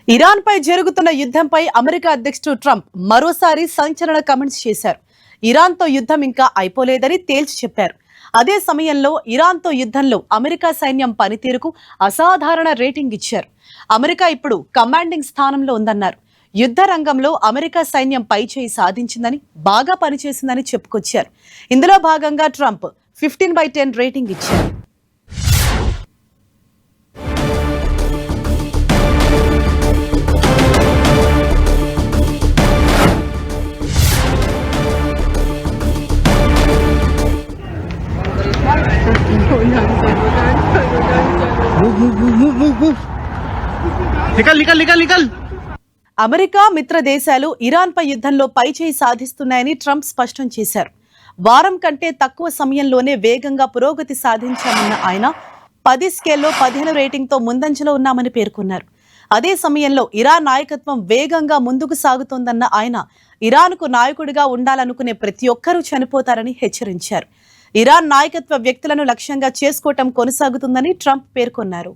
Iran పై జరుగుతున్న యుద్ధంపై America అధ్యక్షుడు Trump మరోసారి సంచలన కామెంట్స్ చేశారు. ఇరాన్తో యుద్ధం ఇంకా అయిపోలేదని తేల్చి చెప్పారు. అదే సమయంలో ఇరాన్తో యుద్ధంలో అమెరికా సైన్యం పనితీరుకు అసాధారణ రేటింగ్ ఇచ్చారు. అమెరికా ఇప్పుడు కమాండింగ్ స్థానంలో ఉందన్నారు. యుద్ధ రంగంలో అమెరికా సైన్యం పైచేయి సాధించిందని, బాగా పనిచేసిందని చెప్పుకొచ్చారు. ఇందులో భాగంగా ట్రంప్ 15/10 రేటింగ్ ఇచ్చారు. నికల్. అమెరికా మిత్ర దేశాలు ఇరాన్ పై యుద్ధంలో పైచేయి సాధిస్తున్నాయని ట్రంప్ స్పష్టం చేశారు. వారం కంటే తక్కువ సమయంలోనే వేగంగా పురోగతి సాధించామన్న ఆయన 10 స్కేల్లో 15 రేటింగ్తో ముందంజలో ఉన్నామని పేర్కొన్నారు. అదే సమయంలో ఇరాన్ నాయకత్వం వేగంగా ముందుకు సాగుతోందన్న ఆయన ఇరాన్కు నాయకుడిగా ఉండాలనుకునే ప్రతి ఒక్కరూ చనిపోతారని హెచ్చరించారు. ఇరాన్ నాయకత్వ వ్యక్తులను లక్ష్యంగా చేసుకోవటం కొనసాగుతుందని ట్రంప్ పేర్కొన్నారు.